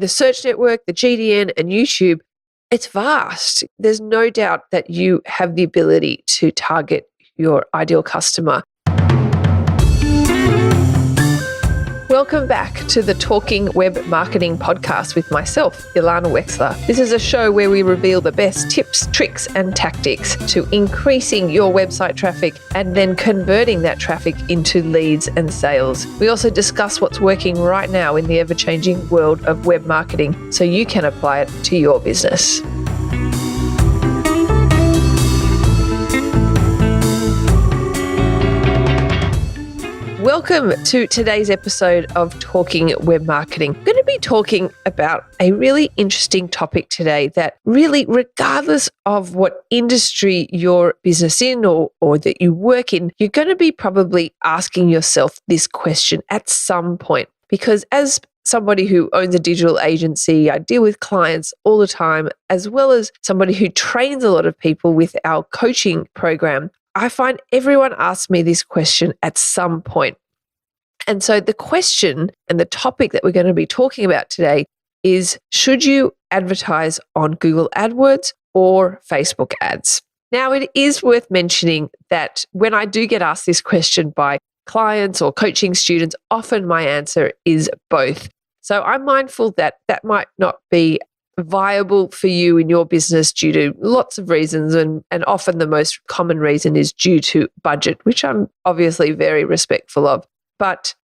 the search network, the GDN, and YouTube, it's vast. There's no doubt that you have the ability to target your ideal customer. Welcome back to the Talking Web Marketing podcast with myself, Ilana Wexler. This is a show where we reveal the best tips, tricks, and tactics to increasing your website traffic and then converting that traffic into leads and sales. We also discuss what's working right now in the ever-changing world of web marketing so you can apply it to your business. Welcome to today's episode of Talking Web Marketing. I'm going to be talking about a really interesting topic today that really, regardless of what industry your business in or that you work in, you're going to be probably asking yourself this question at some point. Because as somebody who owns a digital agency, I deal with clients all the time, as well as somebody who trains a lot of people with our coaching program. I find everyone asks me this question at some point. And so the question and the topic that we're going to be talking about today is, should you advertise on Google AdWords or Facebook ads? Now, it is worth mentioning that when I do get asked this question by clients or coaching students, often my answer is both. So I'm mindful that that might not be viable for you in your business due to lots of reasons, and often the most common reason is due to budget, which I'm obviously very respectful of. But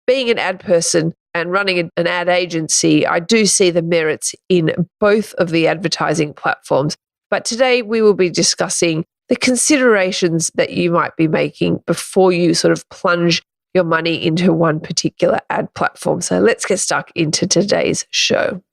being an ad person and running an ad agency, I do see the merits in both of the advertising platforms. But today we will be discussing the considerations that you might be making before you sort of plunge your money into one particular ad platform. So let's get stuck into today's show.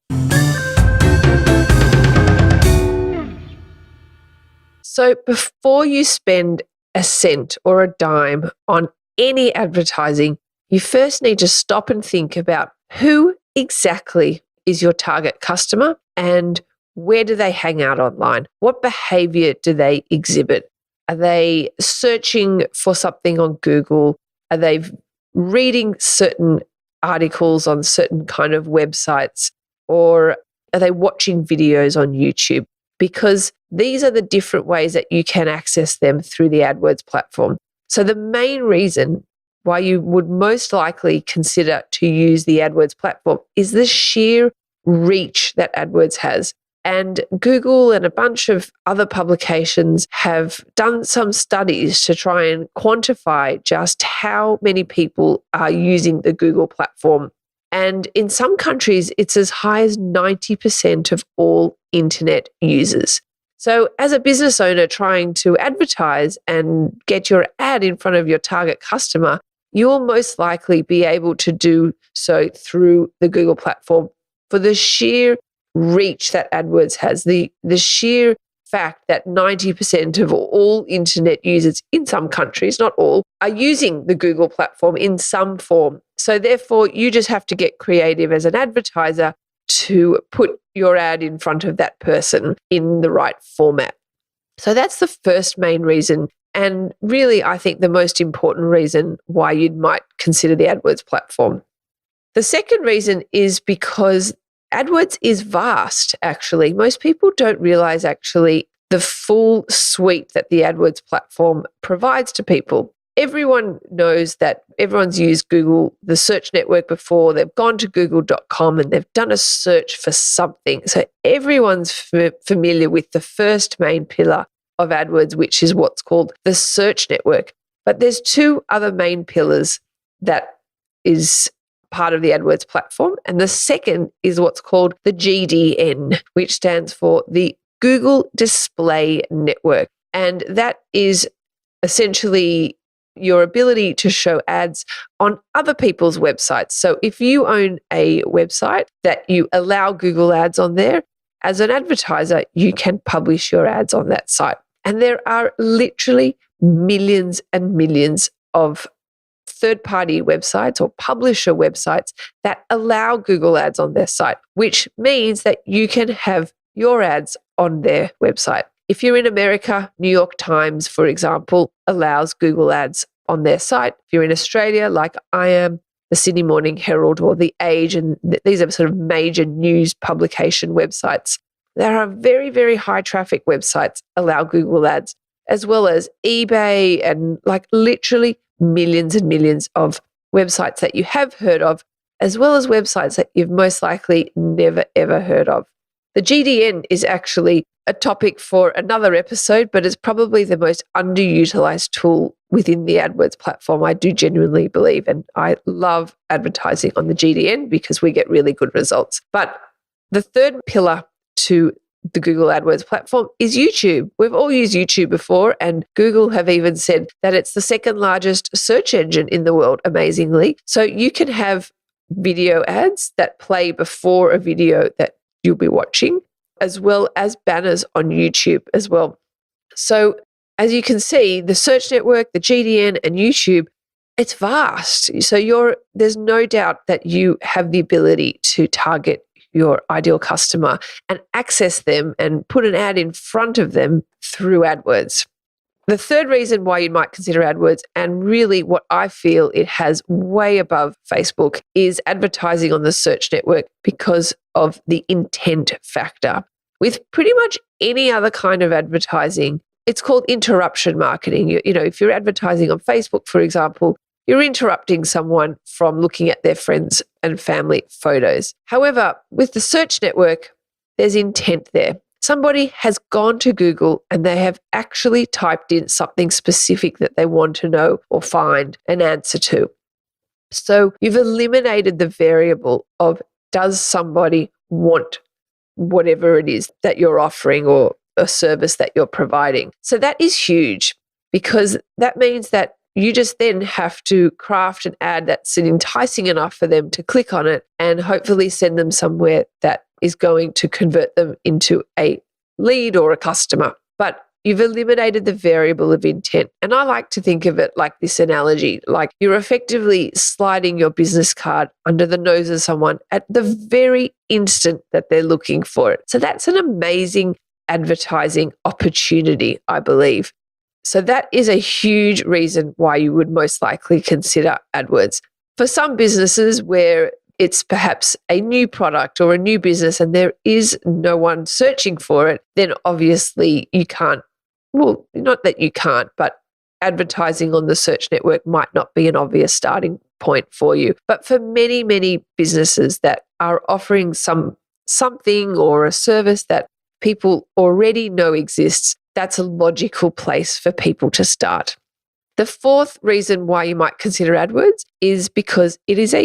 So before you spend a cent or a dime on any advertising, you first need to stop and think about who exactly is your target customer and where do they hang out online? What behavior do they exhibit? Are they searching for something on Google? Are they reading certain articles on certain kind of websites? Or are they watching videos on YouTube? Because these are the different ways that you can access them through the AdWords platform. So the main reason why you would most likely consider to use the AdWords platform is the sheer reach that AdWords has. And Google and a bunch of other publications have done some studies to try and quantify just how many people are using the Google platform. And in some countries, it's as high as 90% of all internet users. So as a business owner trying to advertise and get your ad in front of your target customer, you'll most likely be able to do so through the Google platform for the sheer reach that AdWords has, the sheer fact that 90% of all internet users in some countries, not all, are using the Google platform in some form. So therefore, you just have to get creative as an advertiser to put your ad in front of that person in the right format. So that's the first main reason. And really, I think the most important reason why you might consider the AdWords platform. The second reason is because AdWords is vast, actually. Most people don't realize actually the full suite that the AdWords platform provides to people. Everyone knows that everyone's used Google, the search network before. They've gone to google.com and they've done a search for something. So everyone's familiar with the first main pillar of AdWords, which is what's called the search network. But there's two other main pillars that is part of the AdWords platform. And the second is what's called the GDN, which stands for the Google Display Network. And that is essentially your ability to show ads on other people's websites. So if you own a website that you allow Google ads on there, as an advertiser, you can publish your ads on that site. And there are literally millions and millions of third-party websites or publisher websites that allow Google ads on their site, which means that you can have your ads on their website. If you're in America, New York Times, for example, allows Google ads on their site. If you're in Australia, like I am, the Sydney Morning Herald or the Age, and these are sort of major news publication websites. There are very, very high traffic websites allow Google Ads, as well as eBay and like literally millions and millions of websites that you have heard of, as well as websites that you've most likely never, ever heard of. The GDN is actually a topic for another episode, but it's probably the most underutilized tool within the AdWords platform, I do genuinely believe. And I love advertising on the GDN because we get really good results. But the third pillar to the Google AdWords platform is YouTube. We've all used YouTube before, and Google have even said that it's the second largest search engine in the world, amazingly. So you can have video ads that play before a video that you'll be watching, as well as banners on YouTube as well. So as you can see, the search network, the GDN, and YouTube, it's vast. So there's no doubt that you have the ability to target your ideal customer and access them and put an ad in front of them through AdWords. The third reason why you might consider AdWords, and really what I feel it has way above Facebook, is advertising on the search network because of the intent factor. With pretty much any other kind of advertising, it's called interruption marketing. You know, if you're advertising on Facebook, for example, you're interrupting someone from looking at their friends and family photos. However, with the search network, there's intent there. Somebody has gone to Google and they have actually typed in something specific that they want to know or find an answer to. So you've eliminated the variable of, does somebody want whatever it is that you're offering or a service that you're providing? So that is huge, because that means that you just then have to craft an ad that's enticing enough for them to click on it and hopefully send them somewhere that is going to convert them into a lead or a customer. But you've eliminated the variable of intent. And I like to think of it like this analogy, like you're effectively sliding your business card under the nose of someone at the very instant that they're looking for it. So that's an amazing advertising opportunity, I believe. So that is a huge reason why you would most likely consider AdWords. For some businesses where it's perhaps a new product or a new business and there is no one searching for it, then obviously you can't, well, not that you can't, but advertising on the search network might not be an obvious starting point for you. But for many, many businesses that are offering something or a service that people already know exists, that's a logical place for people to start. The fourth reason why you might consider AdWords is because it is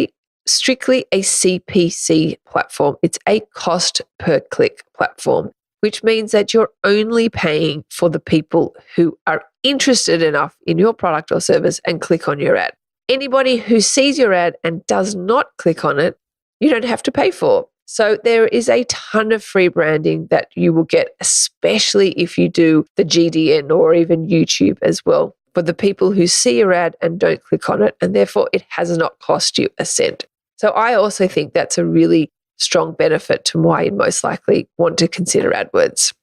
strictly a CPC platform. It's a cost per click platform, which means that you're only paying for the people who are interested enough in your product or service and click on your ad. Anybody who sees your ad and does not click on it, you don't have to pay for. So there is a ton of free branding that you will get, especially if you do the GDN or even YouTube as well, for the people who see your ad and don't click on it, and therefore it has not cost you a cent. So I also think that's a really strong benefit to why you most likely want to consider AdWords.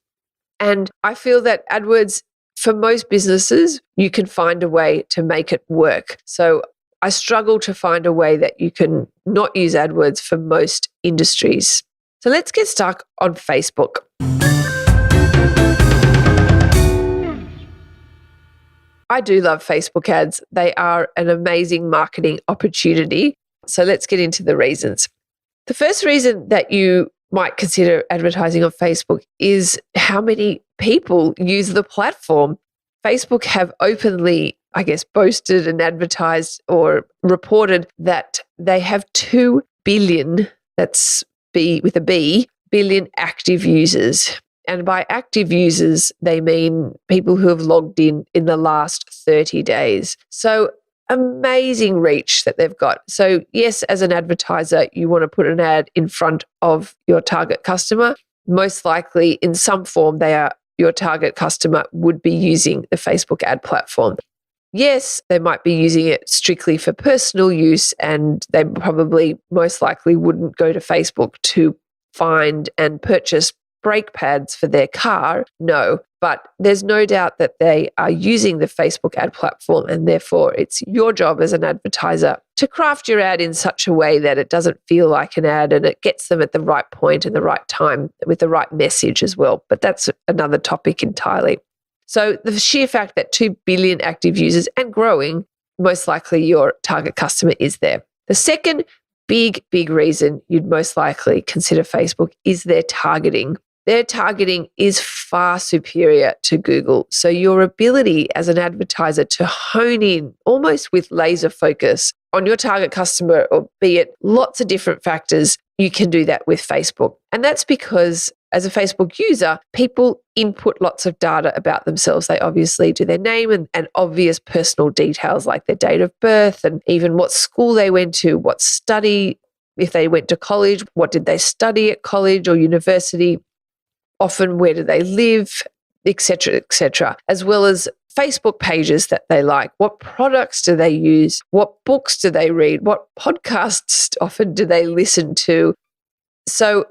And I feel that AdWords, for most businesses, you can find a way to make it work. So I struggle to find a way that you can not use AdWords for most industries. So let's get stuck on Facebook. I do love Facebook ads. They are an amazing marketing opportunity. So let's get into the reasons. The first reason that you might consider advertising on Facebook is how many people use the platform. Facebook have openly, I guess, boasted and advertised or reported that they have 2 billion, that's B with a B, billion active users. And by active users, they mean people who have logged in the last 30 days. So amazing reach that they've got. So yes, as an advertiser, you want to put an ad in front of your target customer. Most likely in some form, your target customer would be using the Facebook ad platform. Yes, they might be using it strictly for personal use, and they probably most likely wouldn't go to Facebook to find and purchase brake pads for their car? No. But there's no doubt that they are using the Facebook ad platform, and therefore it's your job as an advertiser to craft your ad in such a way that it doesn't feel like an ad and it gets them at the right point and the right time with the right message as well. But that's another topic entirely. So the sheer fact that 2 billion active users and growing, most likely your target customer is there. The second big reason you'd most likely consider Facebook is their targeting. Their targeting is far superior to Google. So your ability as an advertiser to hone in almost with laser focus on your target customer, or be it lots of different factors, you can do that with Facebook. And that's because as a Facebook user, people input lots of data about themselves. They obviously do their name and obvious personal details like their date of birth and even what school they went to, what study, if they went to college, what did they study at college or university, often where do they live, etc., as well as Facebook pages that they like. What products do they use? What books do they read? What podcasts often do they listen to? So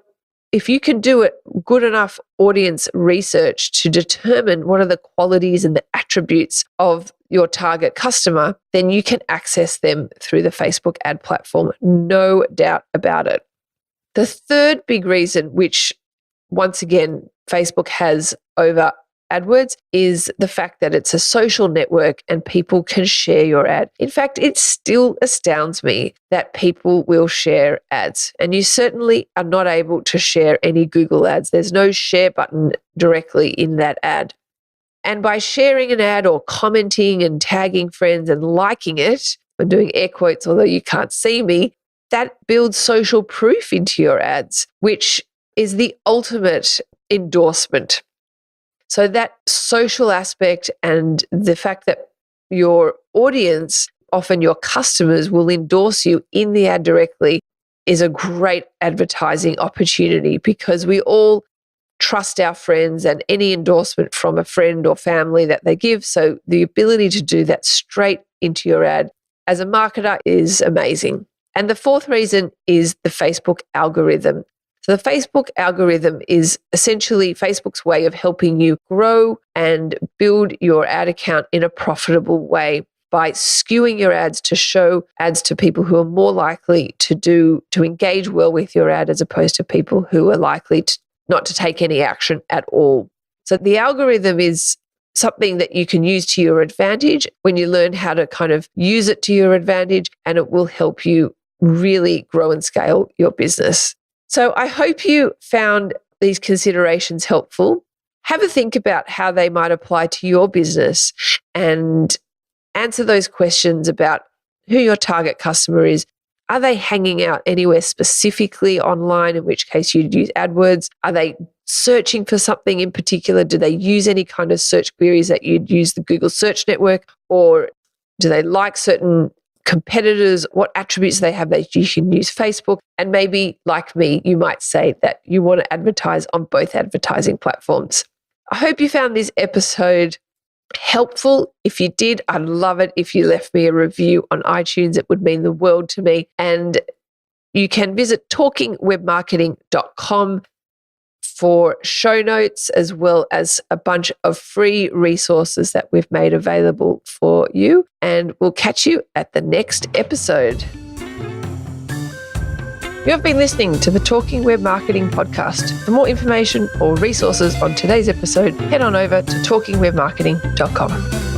if you can do it good enough audience research to determine what are the qualities and the attributes of your target customer, then you can access them through the Facebook ad platform. No doubt about it. The third big reason, which once again Facebook has over AdWords, is the fact that it's a social network and people can share your ad. In fact, it still astounds me that people will share ads, and you certainly are not able to share any Google ads. There's no share button directly in that ad. And by sharing an ad or commenting and tagging friends and liking it, I'm doing air quotes, although you can't see me, that builds social proof into your ads, which is the ultimate endorsement. So that social aspect and the fact that your audience, often your customers, will endorse you in the ad directly is a great advertising opportunity, because we all trust our friends and any endorsement from a friend or family that they give. So the ability to do that straight into your ad as a marketer is amazing. And the fourth reason is the Facebook algorithm. So the Facebook algorithm is essentially Facebook's way of helping you grow and build your ad account in a profitable way by skewing your ads to show ads to people who are more likely to engage well with your ad, as opposed to people who are likely not to take any action at all. So the algorithm is something that you can use to your advantage when you learn how to kind of use it to your advantage, and it will help you really grow and scale your business. So I hope you found these considerations helpful. Have a think about how they might apply to your business and answer those questions about who your target customer is. Are they hanging out anywhere specifically online, in which case you'd use AdWords? Are they searching for something in particular? Do they use any kind of search queries that you'd use the Google search network? Or do they like certain competitors? What attributes they have that you can use Facebook? And maybe, like me, you might say that you want to advertise on both advertising platforms. I hope you found this episode helpful. If you did, I'd love it if you left me a review on iTunes. It would mean the world to me. And you can visit talkingwebmarketing.com for show notes, as well as a bunch of free resources that we've made available for you. And we'll catch you at the next episode. You have been listening to the Talking Web Marketing podcast. For more information or resources on today's episode, head on over to talkingwebmarketing.com.